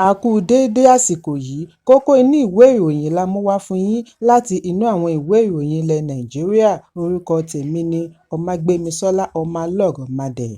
A kú déédé àsìkò yìí, kókó inú ìwé ìròyìn la mú wá fún yín láti inú àwọn ìwé ìròyìn ilẹ̀ Nàìjíríà. Orúkọ tèmi ni Ọmágbémisọ́lá Ọmọlọ́rọ̀mọdẹ̀.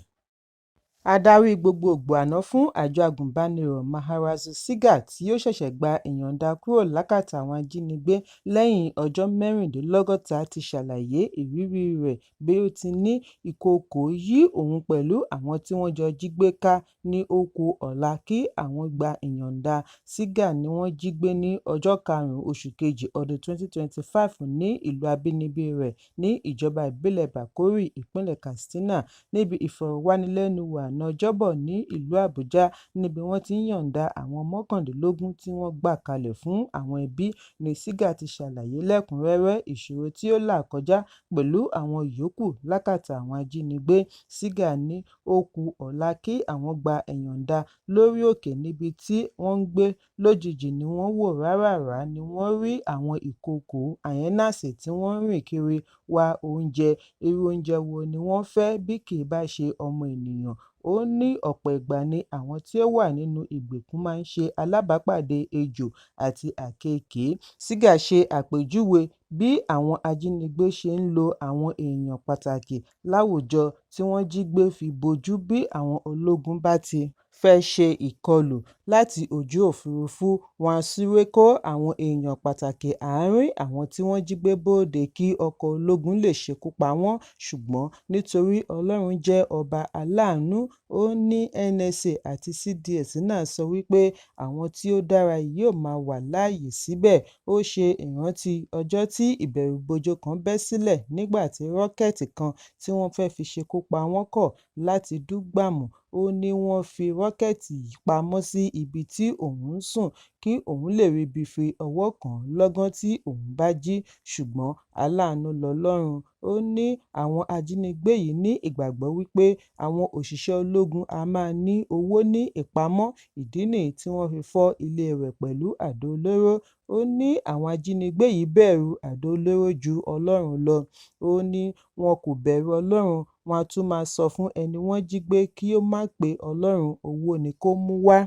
Adarí gbogbogbò àná fún àjọ agùnbánirọ̀ Maharaj Sigal tí ó ṣẹ̀ṣẹ̀ gba ìyọ̀ǹda kúrò lákàtà àwọn ajínigbé lẹ́yìn ọjọ́ 64 ti ṣàlàyé ìrírí rẹ̀ bí ó ti ní ìkòkò yí òun pẹ̀lú àwọn tí wọ́n jọ jí gbé ká ní ó kù ọ̀la kí àwọn gba ìyọ̀ǹda. Sigal ni wọ́n jí gbé ní ọjọ́ 5 oṣù kejì ọdún 2025 ní ìlú abínibí rẹ̀ ní ìjọba ìbílẹ̀ Bakori, ìpínlẹ̀ Katsina. Níbi ìfọ̀rọ̀wánilẹ́nuwò àná Ọjọ́bọ̀ ní ìlú Àbújá, níbi wọ́n ti ń yọ̀ǹda àwọn 19 tí wọ́n gbà kalẹ̀ fún àwọn ẹbí, ni Sigal ti ṣàlàyé lẹ́kùnrẹ́rẹ́ ìṣòro tí ó là kọjá pẹ̀lú àwọn yòókù lákàtà àwọn ajínigbé. Sigal ní ó kù ọ̀la kí àwọn gba ìyọ̀ǹda lórí òkè níbi tí wọ́n ń gbé. Lójijì ni wọ́n wò ráràrá ni wọ́n rí àwọn ìkòkò hyenas tí wọ́n ń rìn kiri wá oúnjẹ. Irú oúnjẹ wo ni wọ́n fẹ́ bí kì í bá ṣe ọmọ ènìyàn? Ó ní ọ̀pọ̀ ìgbà ni àwọn tí ó wà nínú ìgbèkùn máa ń ṣe alábàápàdé ejò àti àkekèé. Sigal ṣe àpèjúwe bí àwọn ajínigbé ṣe ń lo àwọn èèyàn pàtàkì láwùjọ tí wọ́n jí gbé fi bojú bí àwọn ológun bá ti fẹ́ ṣe ìkọlù láti ojú òfurufú, wọn á súré kó àwọn èèyàn pàtàkì àárín àwọn tí wọ́n jí gbé bóde kí ọkọ̀ ológun lè ṣekú pa wọ́n. Ṣùgbọ́n nítorí Ọlọ́run jẹ́ ọba aláàánú, ó ní NSA àti CDS náà sọ wípé àwọn tí ó dára yóò máa wà láàyè síbẹ̀. Ó ṣe ìrántí ọjọ́ tí ìbẹ̀rùbojo kan bẹ́ sílẹ̀ nígbà tí rọ́kẹ̀tì kan tí wọ́n fẹ́ fi ṣekú pa wọ́n kọ̀ láti dúgbàmù. Ó ní wọ́n fi rọ́kẹ̀tì yìí pamọ́ sí ibi tí òun ń sùn kí òun lè ríbi fi ọwọ́ kàn lọ́gán tí òun bá jí. Ṣùgbọ́n aláàánú lọlọ́run. Ó ní àwọn ajínigbé yìí ní ìgbàgbọ́ wípé àwọn òṣìṣẹ́ ológun a máa ní owó ní ìpamọ́. Ìdí nìyí tí wọ́n fi fọ́ ilé rẹ̀ pẹ̀lú àdó olóró. Ó ní àwọn ajínigbé yìí bẹ̀rù àdó olóró ju Ọlọ́run lọ. Ó ní wọn kò bẹ̀rù Ọlọ́run, wọn a tún máa sọ fún ẹni wọ́n jí gbé kí ó má pe Ọlọ́run, owó ni kó mú wá.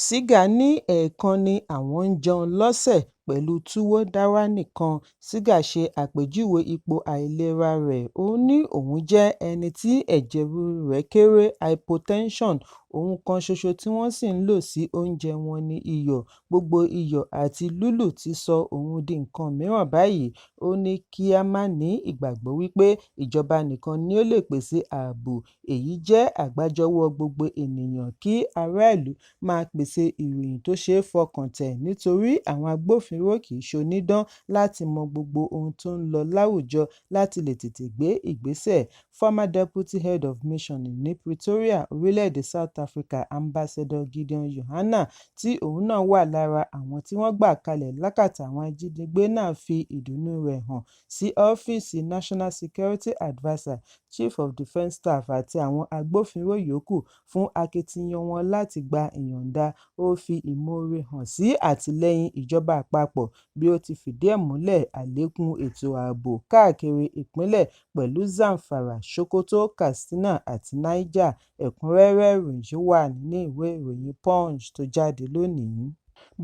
Sigal ní ẹ̀ẹ̀kan ni àwọn ń jẹun lọ́sẹ̀ pẹ̀lú túwó dáwà nìkan. Sigal ṣe àpèjúwe ipò àìlera rẹ̀. Ó ní òun jẹ́ ẹni tí ẹ̀jẹ̀ ríru rẹ̀ kéré, hypotension. Ohun kan ṣoṣo tí wọ́n sì ń lò sí oúnjẹ wọn ni iyọ̀. Gbogbo iyọ̀ àti lúlù ti sọ òun di nǹkan mìíràn báyìí. Ó ní kí a má ní ìgbàgbọ́ wípé ìjọba nìkan ni ó lè pèsè ààbò. Èyí jẹ́ àgbájọwọ́ gbogbo ènìyàn kí ará ìlú máa pèsè ìròyìn tó ṣe é fọkàn tẹ̀ nítorí àwọn agbófinró kì í ṣonídán láti mọ gbogbo ohun tó ń lọ láwùjọ láti lè tètè gbé ìgbésẹ̀. Former Deputy Head of Mission ní Pretoria, orílẹ̀-èdè South Africa, Ambassador Gideon Yohana, tí òun náà wà lára àwọn tí wọ́n gbà kalẹ̀ lákàtà àwọn ajínigbé náà, fi ìdùnnú rẹ̀ hàn sí ọ́fíìsì National Security Adviser, Chief of Defence Staff àti àwọn agbófinró yòókù fún akitiyan wọn láti gba ìyọ̀ǹda. Ó fi ìmoore hàn sí àtìlẹ́yìn ìjọba àpapọ̀ bí ó ti fìdí ẹ̀ múlẹ̀ àlékún ètò ààbò káàkiri ìpínlẹ̀ pẹ̀lú Zamfara, Sokoto, Katsina àti Niger. Ẹ̀kúnrẹ́rẹ́ ìròyìn wà nínú ìwé ìròyìn Punch tó jáde lónìí.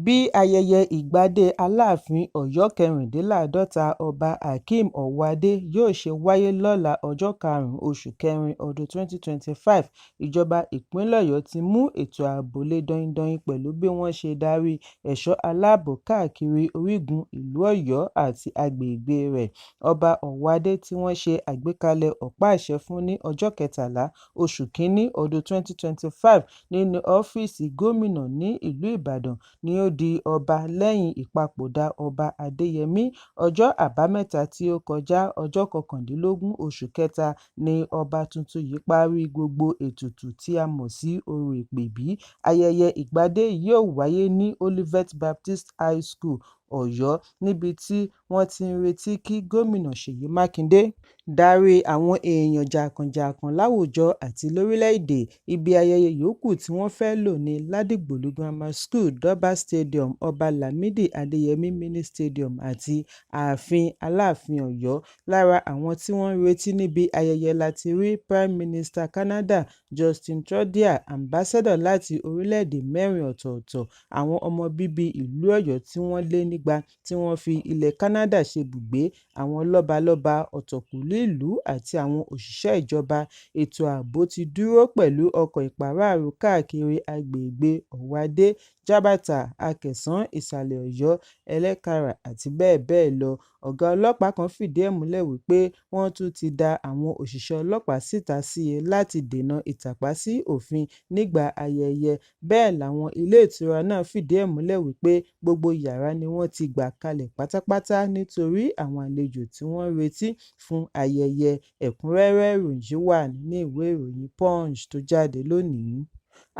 Bí ayẹyẹ ìgbadé Aláàfin Ọ̀yọ́ 54 Ọba Hakeem Ọwọ́adé yóò ṣe wáyé lọ́la ọjọ́ 5 oṣù kẹrin ọdún 2025, ìjọba ìpínlẹ̀ Ọ̀yọ́ ti mú ètò ààbò le daindain pẹ̀lú bí wọ́n ṣe darí ẹ̀ṣọ́ aláàbò káàkiri orígun ìlú Ọ̀yọ́ àti agbègbè rẹ̀. Ọba Ọwọ́adé tí wọ́n ṣe àgbékalẹ̀ ọ̀pá àṣẹ fún ní ọjọ́ 13 oṣù kínní ọdún 2025 nínú ọ́fíìsì gómìnà ní ìlú Ìbàdàn ni ó di ọba lẹ́yìn ìpapòdà Ọba Adéyẹmí. Ọjọ́ Àbámẹ́ta tí ó kọjá, ọjọ́ 19 oṣù kẹta, ni ọba tuntun yìí parí gbogbo ètùtù tí a mọ̀ sí orò ìpèbí. Ayẹyẹ ìgbadé yóò wáyé ní Olivet Baptist High School, Ọ̀yọ́ níbi tí wọ́n ti ń retí kí gómìnà Ṣèyí Mákindé darí àwọn èèyàn jàǹkàn-jàǹkàn láwùjọ àti lórílẹ̀-èdè. Ibi ayẹyẹ yòókù tí wọ́n fẹ́ lò ní Ládìgbòlú Grammar School, Durbar Stadium, Ọba Lámìdí Adéyẹmí Mini Stadium àti ààfin Aláàfin Ọ̀yọ́. Lára àwọn tí wọ́n ń retí níbi ayẹyẹ láti rí Prime Minister Canada Justin Trudeau, ambassador láti orílẹ̀-èdè 4 ọ̀tọ̀ọ̀tọ̀, àwọn ọmọ bíbí ìlú Ọ̀yọ́ tí wọ́n lé nígbà tí wọ́n fi ilẹ̀ Canada ṣebùgbé, àwọn lọ́balọ́ba, ọ̀tọ̀kùlú ìlú àti àwọn òṣìṣẹ́ ìjọba. Ètò ààbò ti dúró pẹ̀lú ọkọ̀ ìpàráàrò káàkiri agbègbè Ọ̀wádé, Jábàtà, Akẹ̀sán, Ìsàlẹ̀ Ọ̀yọ́, Ẹlẹ́kàrà àti bẹ́ẹ̀ bẹ́ẹ̀ lọ. Ọ̀gá ọlọ́pàá kan fìdí ẹ̀ múlẹ̀ wípé wọ́n tún ti da àwọn òṣìṣẹ́ ọlọ́pàá síta sí i láti dènà ìtàpá sí òfin nígbà ayẹyẹ. Bẹ́ẹ̀ làwọn ilé ìtura náà fìdí ẹ̀ múlẹ̀ wípé gbogbo yàrá ni wọ́n ti gbà kalẹ̀ pátápátá nítorí àwọn àlejò tí wọ́n ń retí fún ayẹyẹ. Ẹ̀kúnrẹ́rẹ́ ìròyìn wà nínú ìwé ìròyìn Punch tó jáde lónìí.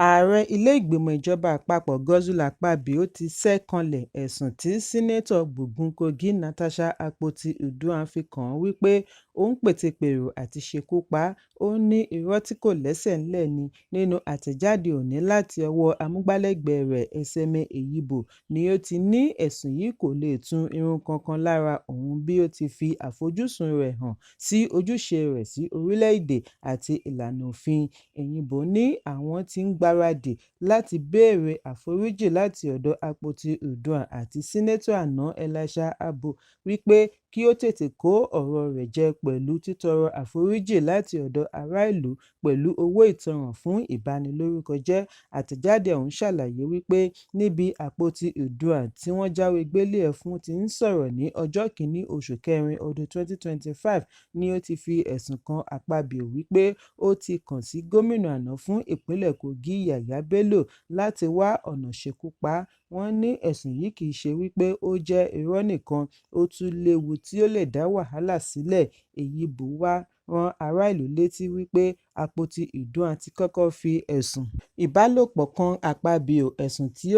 Ààrẹ ilé-ìgbìmọ̀ ìjọba àpapọ̀ Godswill Akpabio ti ṣẹ́ kanlẹ̀ ẹ̀sùn tí Sínátọ̀ Bùgún Kogi Natasha Akpoti-Uduaghan fi kàn án wípé ó ń pètepèrò àti ṣekú pa á. Ó ní irọ́ tí kò lẹ́sẹ̀ ńlẹ̀ ni. Nínú àtẹ̀jáde òní láti ọwọ́ amúgbálẹ́gbẹ̀ẹ́ rẹ̀ Eseme Eyibo ni ó ti ní ẹ̀sùn yìí kò lè tún irun kankan lára òun bí ó ti fi àfojúsùn rẹ̀ hàn sí ojúṣe rẹ̀ sí orílẹ̀-èdè àti ìlànà òfin. Eyibo ní àwọn tí ń gbáradì láti béèrè àforíjì láti ọ̀dọ̀ Akpoti-Uduaghan àti Sínátọ̀ àná Elisha Abbo wípé kí ó tètè kó ọ̀rọ̀ rẹ̀ jẹ pẹ̀lú títọrọ àforíjì láti ọ̀dọ̀ ará ìlú pẹ̀lú owó ìtanràn fún ìbanilórúkọjẹ́. Àtẹ̀jáde ọ̀hún ṣàlàyé wípé níbi Akpoti-Uduaghan tí wọ́n jáwé gbélé ẹ̀ fún ti ń sọ̀rọ̀ ní ọjọ́ 1 oṣù kẹrin ọdún 2025 ni ó ti fi ẹ̀sùn kan Akpabio wípé ó ti kàn sí gómìnà àná fún ìpínlẹ̀ Kogi Yahaya Bello láti wá ọ̀nà ṣekú pa á. Wọ́n ní ẹ̀sùn yìí kìí ṣe wípé ó jẹ́ irọ́ nìkan, ó tún léwu tí ó lè dá wàhálà sílẹ̀. Eyibo wá rán ará ìlú létí wípé Akpoti-Uduaghan ti kọ́kọ́ fi ẹ̀sùn ìbálòpọ̀ kan Akpabio, ẹ̀sùn tí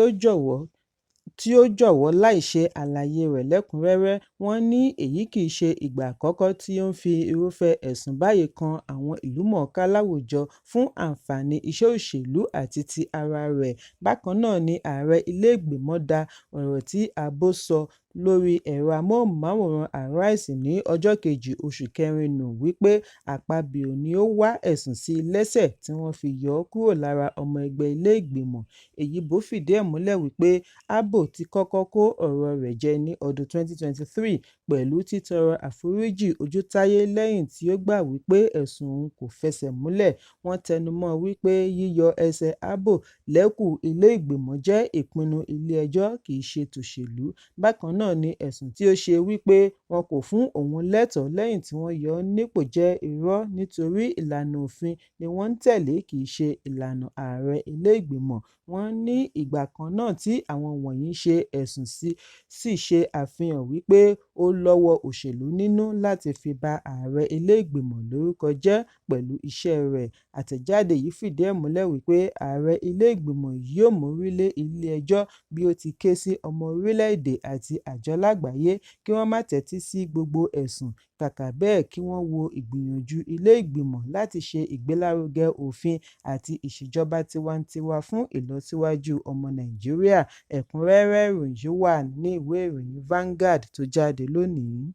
ó jọ̀wọ́ láì ṣe àlàyé rẹ̀ lẹ́kùnrẹ́rẹ́. Wọ́n ní èyí kìí ṣe ìgbà àkọ́kọ́ tí ó ń fi irúfẹ́ ẹ̀sùn báyìí kan àwọn ìlúmọ̀ọ́ká láwùjọ fún àǹfààní iṣẹ́ òṣèlú àti ti ara rẹ̀. Bákan náà ni ààrẹ ilé-ìgbìmọ̀ da ọ̀rọ̀ tí Abbo sọ lórí ẹ̀rọ amóhùnmáwòrán Arise ní ọjọ́ 2 oṣù kẹrin nù wípé Akpabio ni ó wá ẹ̀sùn sí i lẹ́sẹ̀ tí wọ́n fi yọ ọ́ kúrò lára ọmọ ẹgbẹ́ ilé-ìgbìmọ̀. Eyibo fìdí ẹ̀ múlẹ̀ wípé Abbo ti kọ́kọ́ kó ọ̀rọ̀ rẹ̀ jẹ ní ọdún 2023 pẹ̀lú títọrọ àforíjì ojútáyé lẹ́yìn tí ó gbà wípé ẹ̀sùn òun kò fẹsẹ̀ múlẹ̀. Wọ́n tẹnumọ́ wípé yíyọ ẹsẹ̀ Abbo lẹ́kù ilé-ìgbìmọ̀ jẹ́ ìpinnu ilé-ẹjọ́ kìí ṣe tòṣèlú. Bákan náà ni ẹ̀sùn tí ó ṣe wípé wọn kò fún òun lẹ́tọ̀ọ́ lẹ́yìn tí wọ́n yọ ọ́ nípò jẹ́ irọ́ nítorí ìlànà òfin ni wọ́n ń tẹ̀lé kìí ṣe ìlànà ààrẹ ilé-ìgbìmọ̀. Wọ́n ní ìgbà kan náà tí àwọn wọ̀nyí ṣe ẹ̀sùn sì ṣe àfihàn wípé ó lọ́wọ́ òṣèlú nínú láti fi ba ààrẹ ilé-ìgbìmọ̀ lórúkọ jẹ́ pẹ̀lú iṣẹ́ rẹ̀. Àtẹ̀jáde yìí fìdí ẹ̀ múlẹ̀ wípé ààrẹ ilé-ìgbìmọ̀ yóò mórí lé ilé-ẹjọ́ bí ó ti ké sí ọmọ orílẹ̀-èdè àti àjọ lágbàáyé kí wọ́n má tẹ́tí sí gbogbo ẹ̀sùn, kàkà bẹ́ẹ̀ kí wọ́n wo ìgbìyànjú ilé-ìgbìmọ̀ láti ṣe ìgbélárugẹ òfin àti ìṣèjọba tiwantiwa fún ìlọsíwájú ọmọ Nàìjíríà. Ẹ̀kúnrẹ́rẹ́ ìròyìn wà ní ìwé ìròyìn Vanguard tó jáde lónìí.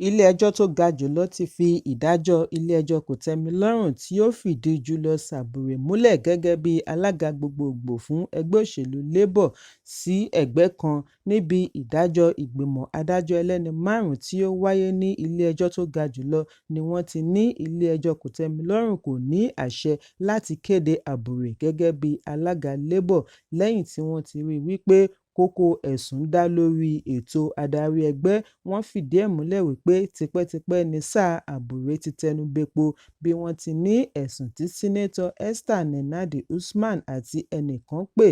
Ilé-ẹjọ́ tó ga jùlọ ti fi ìdájọ́ ilé-ẹjọ́ kòtẹ́milọ́rùn tí ó fìdí Julius Sabure múlẹ̀ gẹ́gẹ́ bí alága gbogbogbò fún ẹgbẹ́ òṣèlú Labour sí ẹ̀gbẹ́ kan níbi ìdájọ́ ìgbìmọ̀ adájọ́ ẹlẹ́ni 5 tí ó wáyé ní ilé-ẹjọ́ tó ga jùlọ ni wọ́n ti ní ilé-ẹjọ́ kòtẹ́milọ́rùn kò ní àṣẹ láti kéde Sabure gẹ́gẹ́ bí alága Labour lẹ́yìn tí wọ́n ti rí wípé kókó ẹ̀sùn dá lórí ètò adarí ẹgbẹ́. Wọ́n fìdí ẹ̀ múlẹ̀ wípé tipẹ́tipẹ́ ni sáà Sabure ti tẹnu bepo bí wọ́n ti ní ẹ̀sùn tí Sínátọ̀ Esther Nenadi Usman àti ẹnìkan pè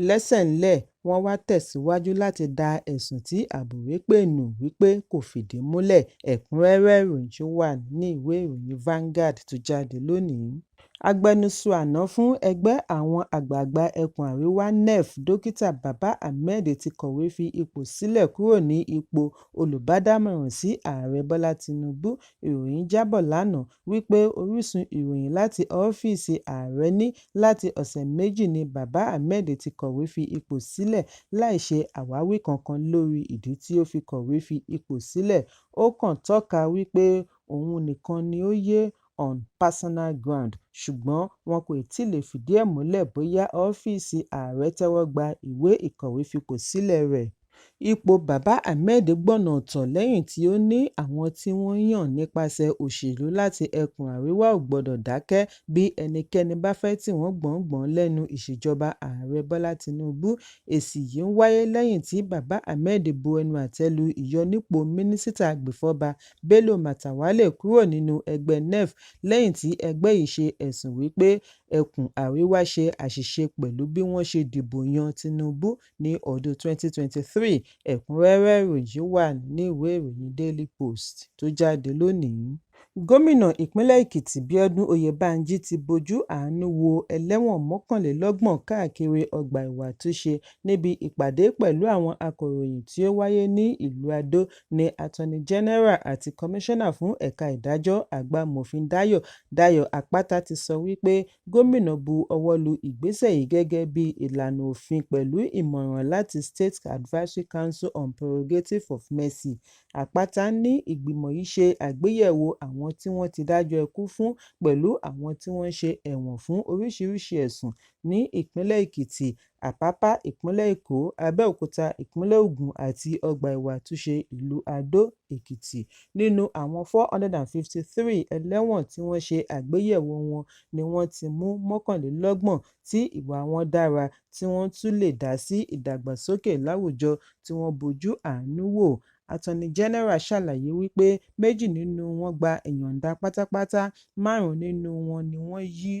lẹ́sẹ̀ ńlẹ̀ wọ́n wá tẹ̀síwájú láti da ẹ̀sùn tí Abure pè nù wípé kò fìdí múlẹ̀. Ẹ̀kúnrẹ́rẹ́ ìròyìn ṣì wà ní ìwé ìròyìn Vanguard tó jáde lónìí. Agbẹnusọ àná fún ẹgbẹ́ àwọn àgbààgbà ẹkùn àríwá NEF dókítà Baba Ahmed ti kọ̀wé fi ipò sílẹ̀ kúrò ní ipò olùbádámọ̀ràn sí ààrẹ Bọ́lá Tinubu. Ìròyìn jábọ̀ lánàá wípé orísun ìròyìn láti ọ́fíìsì ààrẹ ní láti ọ̀sẹ̀ méjì ni Baba Ahmed ti kọ̀wé fi ipò sílẹ̀ láì ṣe àwáwí kankan lórí ìdí tí ó fi kọ̀wé fi ipò sílẹ̀. Ó kàn tọ́ka wípé òun nìkan ni ó yé on personal ground, ṣùgbọ́n wọn kò tíì lè fìdí ẹ̀ múlẹ̀ bóyá ọ́fíìsì ààrẹ tẹ́wọ́ gba ìwé ìkọ̀wé fipò sílẹ̀ rẹ̀. Ipò Baba Ahmed gbọ̀nà ọ̀tọ̀ lẹ́yìn tí ó ní àwọn tí wọ́n yàn nípasẹ̀ òṣèlú láti ẹkùn àríwá ò gbọdọ̀ dákẹ́ bí ẹnikẹ́ni bá fẹ́ tì wọ́n gbọ̀ngbọ̀n lẹ́nu ìṣèjọba ààrẹ Bọ́lá Tinubu. Èsì yìí ń wáyé lẹ́yìn tí Baba Ahmed bu ẹnu àtẹ́ lu ìyọnípò mínísítà agbèfọ́ba Bello Matawalle kúrò nínú ẹgbẹ́ NEF lẹ́yìn tí ẹgbẹ́ yìí ṣe ẹ̀sùn wípé ẹkùn àríwá ṣe àṣìṣe pẹ̀lú bí wọ́n ṣe dìbò yan Tinubu ní ọdún 2023. Ẹ̀kúnrẹ́rẹ́ ìròyìn wà ní ìwé ìròyìn Daily Post tó jáde lónìí. Gómìnà ìpínlẹ̀ Èkìtì Bíọ́dún Oyèbánjí ti bojú àánú wo ẹlẹ́wọ̀n 31 káàkiri ọgbà ìwàtúnṣe níbi ìpàdé pẹ̀lú àwọn akọ̀ròyìn tí ó wáyé ní ìlú Adó ní Attorney General àti Kọmíṣánná fún ẹ̀ka ìdájọ́ àgbà Mòfin Dáyọ̀ Àpáta ti sọ wípé gómìnà bu ọwọ́ lu ìgbésẹ̀ yìí gẹ́gẹ́ bí ìlànà òfin pẹ̀lú ìmọ̀ràn láti State Advisory Council on Prerogative of Mercy. Àpáta ní ìgbìmọ̀ yìí ṣe àgbéyẹ̀wò àwọn tí wọ́n ti dájọ́ ikú fún pẹ̀lú àwọn tí wọ́n ṣe ẹ̀wọ̀n fún oríṣiríṣi ẹ̀sùn ní ìpínlẹ̀ Èkìtì, Àpápá ìpínlẹ̀ Èkó, Abẹ́òkúta ìpínlẹ̀ Ògùn àti ọgbà ìwàtúnṣe ìlú Adó Èkìtì. Nínú àwọn 453 ẹlẹ́wọ̀n tí wọ́n ṣe àgbéyẹ̀wò wọn ni wọ́n ti mú 29 tí ìwà wọn dára tí wọ́n tún lè dá sí ìdàgbàsókè láwùjọ tí wọ́n bojú àánú wò. Attorney General ṣàlàyé wípé 2 nínú wọn gba ìyọ̀ǹda pátápátá, 5 nínú wọn ni wọ́n yí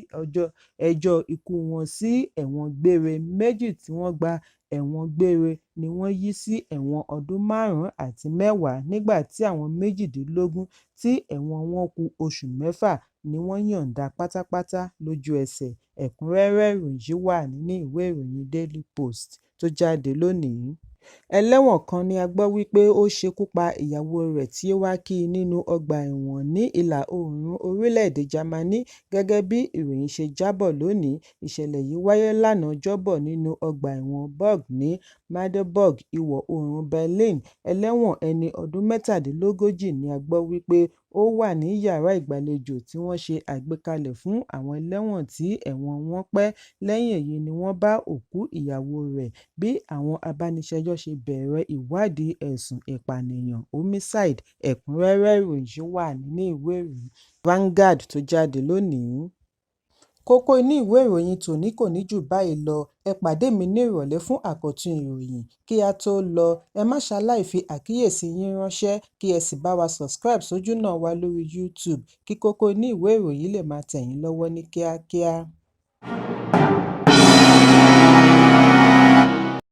ẹjọ́ ikú wọn sí ẹ̀wọ̀n gbére, 2 tí wọ́n gba ẹ̀wọ̀n gbére ni wọ́n yí sí ẹ̀wọ̀n ọdún 5 àti 10 nígbà tí àwọn 18 tí ẹ̀wọ̀n wọn kù oṣù 6 ni wọ́n yọ̀ǹda pátápátá lójú ẹsẹ̀. Ẹ̀kúnrẹ́rẹ́ ìròyìn wà nínú ìwé ìròyìn Daily Post tó jáde lónìí. Ẹlẹ́wọ̀n kan ni a gbọ́ wípé ó ṣekú pa ìyàwó rẹ̀ tí ó wá kí i nínú ọgbà ẹ̀wọ̀n ní ìlà-oòrùn orílẹ̀-èdè Jámánì gẹ́gẹ́ bí ìròyìn ṣe jábọ̀ lónìí. Ìṣẹ̀lẹ̀ yìí wáyé lánàá Ọjọ́bọ̀ nínú ọgbà ẹ̀wọ̀n Burg ní Magdeburg, ìwọ̀-oòrùn Berlin. Ẹlẹ́wọ̀n ẹni ọdún 37 ni a gbọ́ wípé ó wà ní yàrá ìgbàlejò tí wọ́n ṣe àgbékalẹ̀ fún àwọn ẹlẹ́wọ̀n tí ẹ̀wọ̀n wọn pẹ́. Lẹ́yìn èyí ni wọ́n bá òkú ìyàwó rẹ̀ bí àwọn abániṣẹ́jọ́ ṣe bẹ̀rẹ̀ ìwádìí ẹ̀sùn ìpànìyàn homicide. Ẹ̀kúnrẹ́rẹ́ ìròyìn wà nínú ìwé ìròyìn Vanguard tó jáde lónìí. Kókó inú ìwé ìròyìn tòní kò ní jù báyìí lọ. Ẹ pàdé mi ní ìrọ̀lẹ́ fún àkọ́tún ìròyìn. Kí a tó lọ, ẹ má ṣaláì fi àkíyèsí yín ránṣẹ́ kí ẹ sì bá wa subscribe sójú náà wa lórí YouTube kí kókó inú ìwé ìròyìn lè máa tẹ̀ yín lọ́wọ́ ní kíákíá.